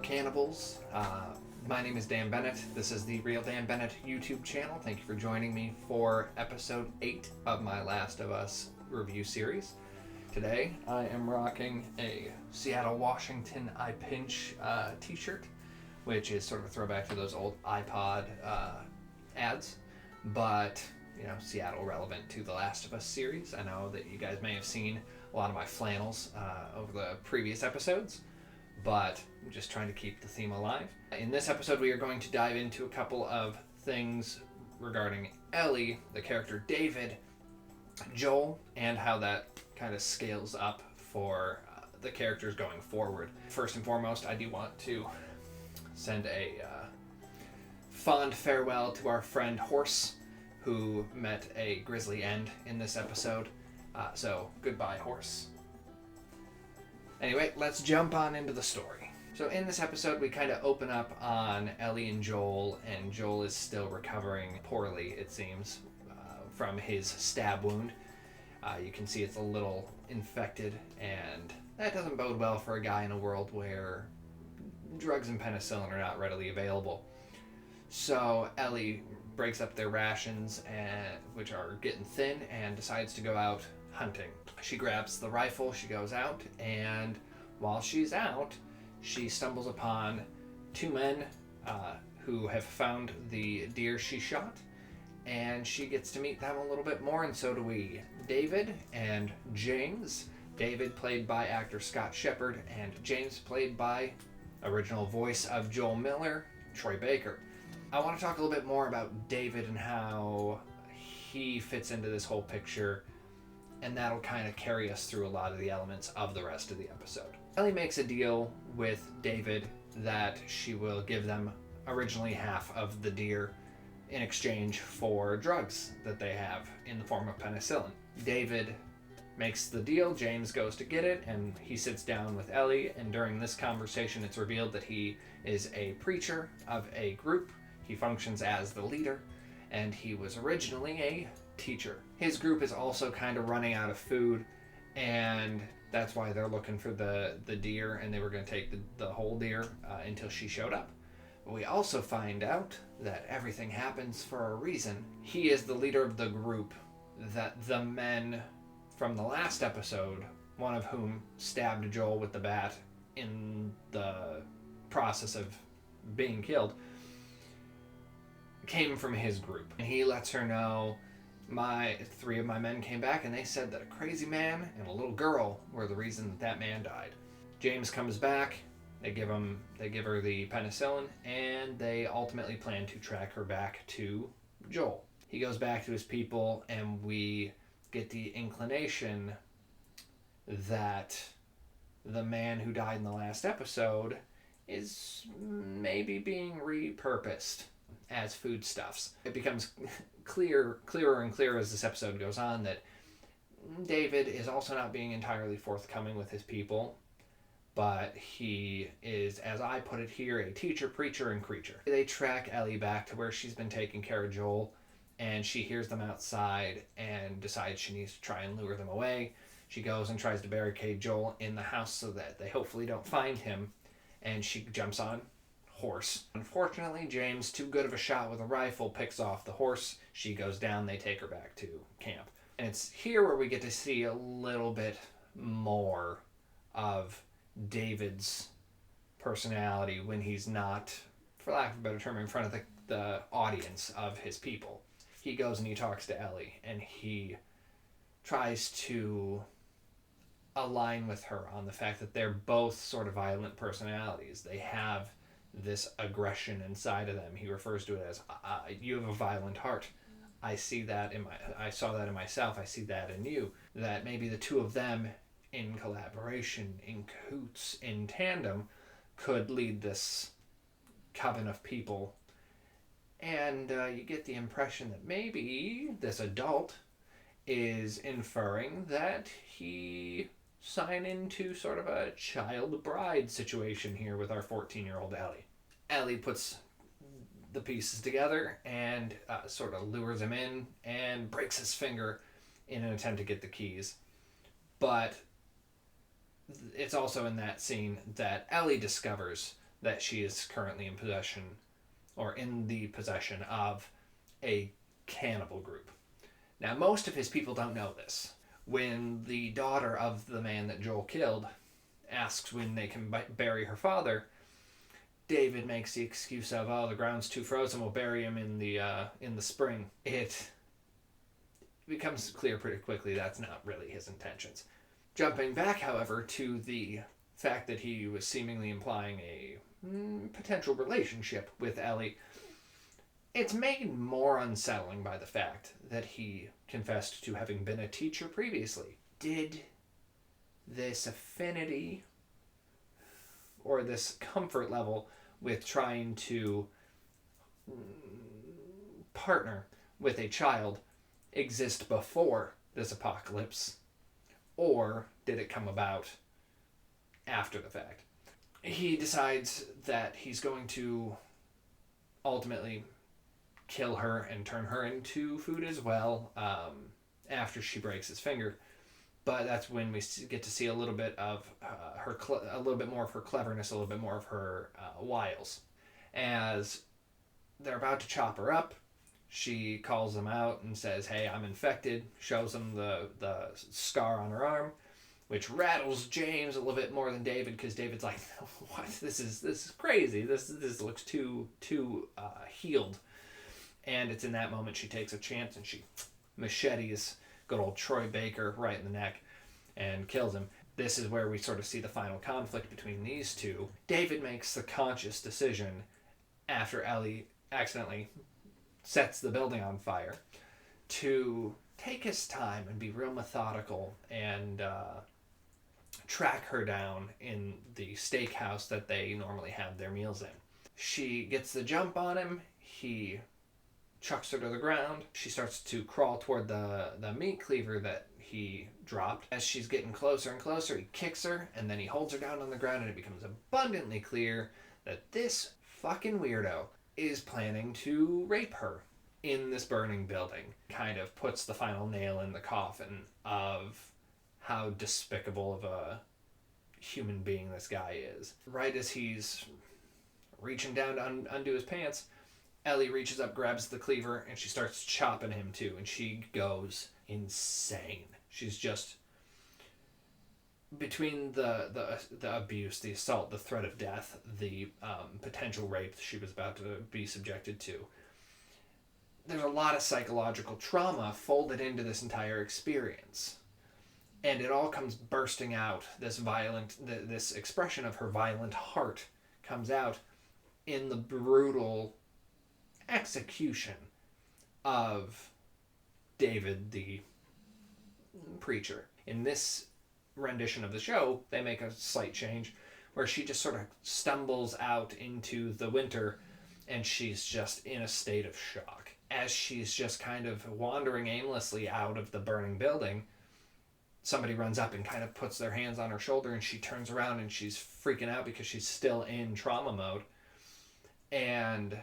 cannibals. My name is Dan Bennett. This is the Real Dan Bennett YouTube channel. Thank you for joining me for episode 8 of my Last of Us review series. Today I am rocking a Seattle, Washington I Pinch t-shirt, which is sort of a throwback to those old iPod ads, but Seattle relevant to the Last of Us series. I know that you guys may have seen a lot of my flannels over the previous episodes, but I'm just trying to keep the theme alive. In this episode, we are going to dive into a couple of things regarding Ellie, the character David, Joel, and how that kind of scales up for the characters going forward. First and foremost, I do want to send a fond farewell to our friend Horse, who met a grisly end in this episode. So goodbye, Horse. Anyway, let's jump on into the story. So in this episode, we kind of open up on Ellie and Joel is still recovering poorly, it seems, from his stab wound. You can see it's a little infected, and that doesn't bode well for a guy in a world where drugs and penicillin are not readily available. So Ellie breaks up their rations, which are getting thin, and decides to go out hunting. She grabs the rifle, she goes out, and while she's out, she stumbles upon two men who have found the deer she shot, and she gets to meet them a little bit more, and so do we. David and James. David played by actor Scott Shepherd, and James played by original voice of Joel Miller, Troy Baker. I want to talk a little bit more about David and how he fits into this whole picture, and that'll kind of carry us through a lot of the elements of the rest of the episode. Ellie makes a deal with David that she will give them originally half of the deer in exchange for drugs that they have in the form of penicillin. David makes the deal, James goes to get it, and he sits down with Ellie, and during this conversation it's revealed that he is a preacher of a group. He functions as the leader, and he was originally a teacher. His group is also kind of running out of food, and that's why they're looking for the deer, and they were going to take the whole deer until she showed up. But we also find out that everything happens for a reason. He is the leader of the group that the men from the last episode, one of whom stabbed Joel with the bat in the process of being killed, came from his group. And he lets her know, three of my men came back and they said that a crazy man and a little girl were the reason that man died. James comes back, they give her the penicillin, and they ultimately plan to track her back to Joel. He goes back to his people, and we get the inclination that the man who died in the last episode is maybe being repurposed as foodstuffs. It becomes clearer and clearer as this episode goes on that David is also not being entirely forthcoming with his people, but he is, as I put it here, a teacher, preacher, and creature. They track Ellie back to where she's been taking care of Joel, and she hears them outside and decides she needs to try and lure them away. She goes and tries to barricade Joel in the house so that they hopefully don't find him, and she jumps on Horse. Unfortunately, James, too good of a shot with a rifle, picks off the horse. She goes down, they take her back to camp. And it's here where we get to see a little bit more of David's personality when he's not, for lack of a better term, in front of the audience of his people. He goes and he talks to Ellie, and he tries to align with her on the fact that they're both sort of violent personalities. They have this aggression inside of them. He refers to it as, you have a violent heart. I saw that in myself. I see that in you. That maybe the two of them in collaboration, in cahoots, in tandem, could lead this coven of people. And you get the impression that maybe this adult is inferring that he sign into sort of a child bride situation here with our 14-year-old Ellie. Ellie puts the pieces together and sort of lures him in and breaks his finger in an attempt to get the keys. But it's also in that scene that Ellie discovers that she is currently in possession, or in the possession of, a cannibal group. Now, most of his people don't know this. When the daughter of the man that Joel killed asks when they can bury her father, David makes the excuse of, "Oh, the ground's too frozen. We'll bury him in the spring." It becomes clear pretty quickly that's not really his intentions. Jumping back, however, to the fact that he was seemingly implying a potential relationship with Ellie, it's made more unsettling by the fact that he confessed to having been a teacher previously. Did this affinity or this comfort level with trying to partner with a child exist before this apocalypse, or did it come about after the fact? He decides that he's going to ultimately kill her and turn her into food as well, after she breaks his finger. But that's when we get to see a little bit of a little bit more of her cleverness, a little bit more of her wiles. As they're about to chop her up, she calls them out and says, "Hey, I'm infected." Shows them the scar on her arm, which rattles James a little bit more than David, because David's like, "What? This is crazy. This looks too healed." And it's in that moment she takes a chance and she machetes good old Troy Baker right in the neck and kills him. This is where we sort of see the final conflict between these two. David makes the conscious decision, after Ellie accidentally sets the building on fire, to take his time and be real methodical and track her down in the steakhouse that they normally have their meals in. She gets the jump on him. He chucks her to the ground. She starts to crawl toward the meat cleaver that he dropped. As she's getting closer and closer, he kicks her, and then he holds her down on the ground, and it becomes abundantly clear that this fucking weirdo is planning to rape her in this burning building. Kind of puts the final nail in the coffin of how despicable of a human being this guy is. Right as he's reaching down to undo his pants, Ellie reaches up, grabs the cleaver, and she starts chopping him too, and she goes insane. She's just, between the abuse, the assault, the threat of death, the potential rape she was about to be subjected to, there's a lot of psychological trauma folded into this entire experience. And it all comes bursting out. This expression of her violent heart comes out in the brutal execution of David, the preacher. In this rendition of the show, they make a slight change where she just sort of stumbles out into the winter, and she's just in a state of shock. As she's just kind of wandering aimlessly out of the burning building, somebody runs up and kind of puts their hands on her shoulder, and she turns around and she's freaking out because she's still in trauma mode. And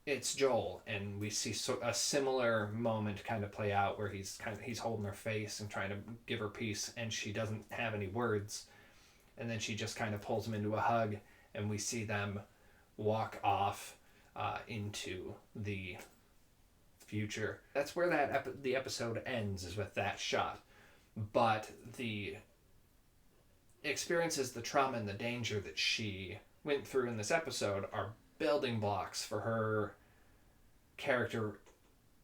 it's Joel, and we see a similar moment kind of play out where he's holding her face and trying to give her peace, and she doesn't have any words, and then she just kind of pulls him into a hug, and we see them walk off into the future. That's where the episode ends, is with that shot. But the experiences, the trauma, and the danger that she went through in this episode are building blocks for her character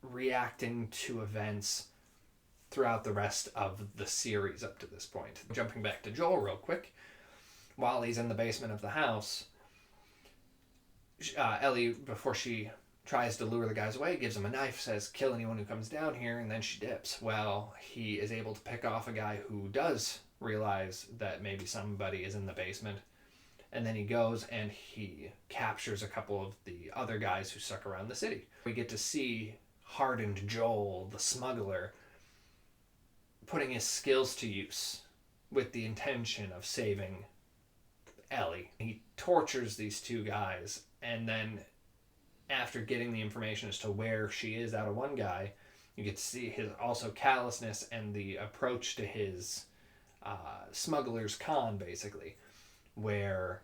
reacting to events throughout the rest of the series up to this point. Jumping back to Joel real quick, while he's in the basement of the house, Ellie, before she tries to lure the guys away, gives him a knife, says, "Kill anyone who comes down here," and then she dips. Well, he is able to pick off a guy who does realize that maybe somebody is in the basement. And then he goes and he captures a couple of the other guys who stuck around the city. We get to see hardened Joel, the smuggler, putting his skills to use with the intention of saving Ellie. He tortures these two guys, and then after getting the information as to where she is out of one guy, you get to see his also callousness and the approach to his smuggler's con, basically, where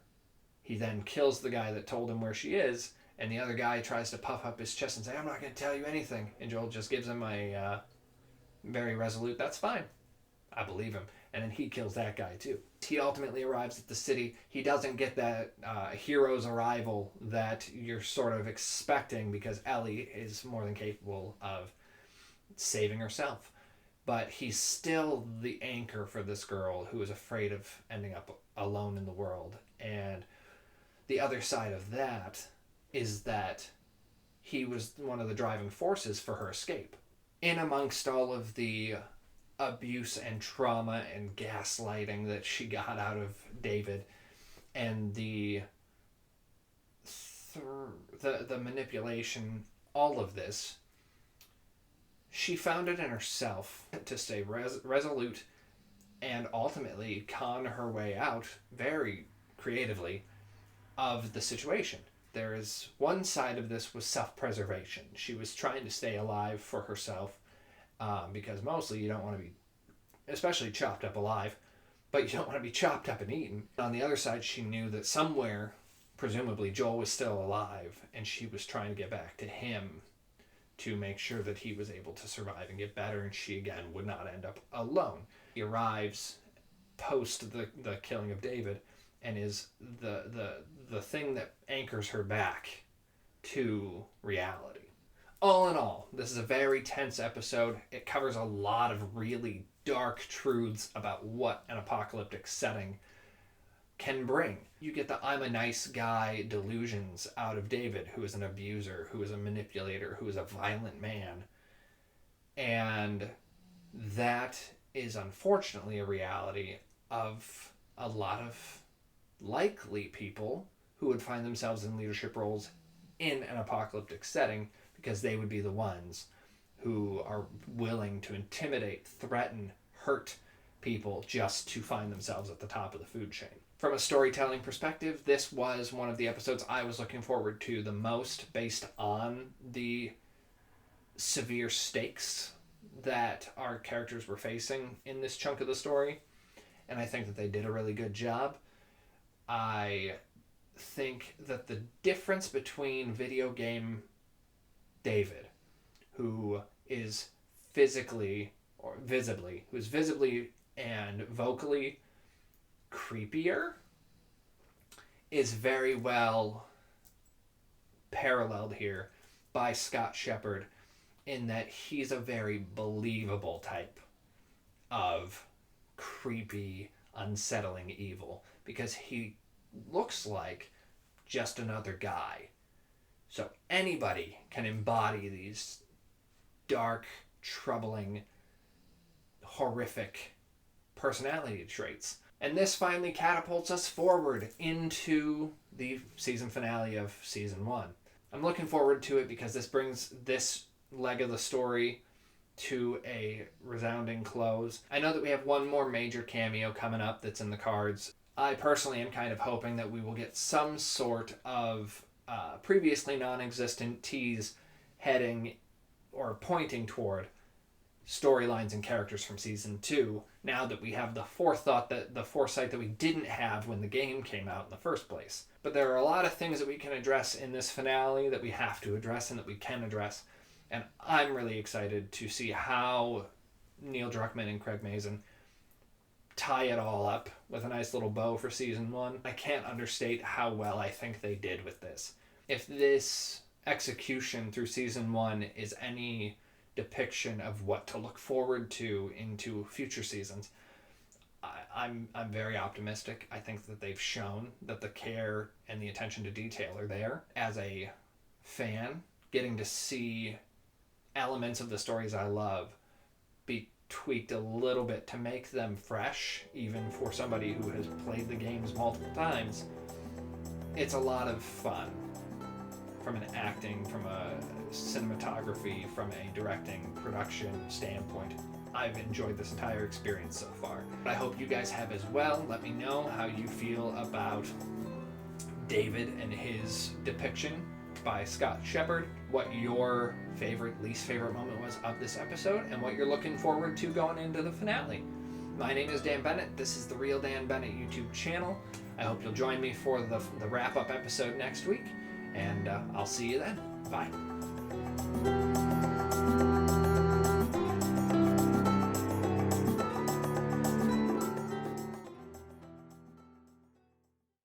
He then kills the guy that told him where she is, and the other guy tries to puff up his chest and say, I'm not going to tell you anything. And Joel just gives him a very resolute, that's fine. I believe him. And then he kills that guy too. He ultimately arrives at the city. He doesn't get that hero's arrival that you're sort of expecting, because Ellie is more than capable of saving herself. But he's still the anchor for this girl who is afraid of ending up alone in the world. And the other side of that is that he was one of the driving forces for her escape. In amongst all of the abuse and trauma and gaslighting that she got out of David, and the manipulation, all of this, she found it in herself to stay resolute and ultimately con her way out very creatively of the situation. There is one side of this was self-preservation. She was trying to stay alive for herself, because mostly you don't want to be, especially chopped up alive, but you don't want to be chopped up and eaten. On the other side, she knew that somewhere, presumably, Joel was still alive, and she was trying to get back to him to make sure that he was able to survive and get better, and she, again, would not end up alone. He arrives post the killing of David, and is the thing that anchors her back to reality. All in all, this is a very tense episode. It covers a lot of really dark truths about what an apocalyptic setting can bring. You get the I'm a nice guy delusions out of David, who is an abuser, who is a manipulator, who is a violent man. And that is unfortunately a reality of a lot of likely people who would find themselves in leadership roles in an apocalyptic setting, because they would be the ones who are willing to intimidate, threaten, hurt people just to find themselves at the top of the food chain. From a storytelling perspective, this was one of the episodes I was looking forward to the most, based on the severe stakes that our characters were facing in this chunk of the story. And I think that they did a really good job. I think that the difference between video game David, who is visibly and vocally creepier, is very well paralleled here by Scott Shepherd, in that he's a very believable type of creepy, unsettling evil, because he looks like just another guy. So anybody can embody these dark, troubling, horrific personality traits. And this finally catapults us forward into the season finale of season 1. I'm looking forward to it because this brings this leg of the story to a resounding close. I know that we have one more major cameo coming up that's in the cards. I personally am kind of hoping that we will get some sort of previously non-existent tease heading or pointing toward storylines and characters from season 2, now that we have the foresight that we didn't have when the game came out in the first place. But there are a lot of things that we can address in this finale that we have to address and that we can address. And I'm really excited to see how Neil Druckmann and Craig Mazin tie it all up with a nice little bow for season 1. I can't understate how well I think they did with this. If this execution through season 1 is any depiction of what to look forward to into future seasons, I'm very optimistic. I think that they've shown that the care and the attention to detail are there. As a fan, getting to see elements of the stories I love be tweaked a little bit to make them fresh, even for somebody who has played the games multiple times, it's a lot of fun. From an acting, from a cinematography, from a directing, production standpoint, I've enjoyed this entire experience so far. I hope you guys have as well. Let me know how you feel about David and his depiction by Scott Shepherd, what your favorite, least favorite moment was of this episode, and what you're looking forward to going into the finale. My name is Dan Bennett. This is the Real Dan Bennett YouTube channel. I hope you'll join me for the wrap-up episode next week, and I'll see you then. Bye.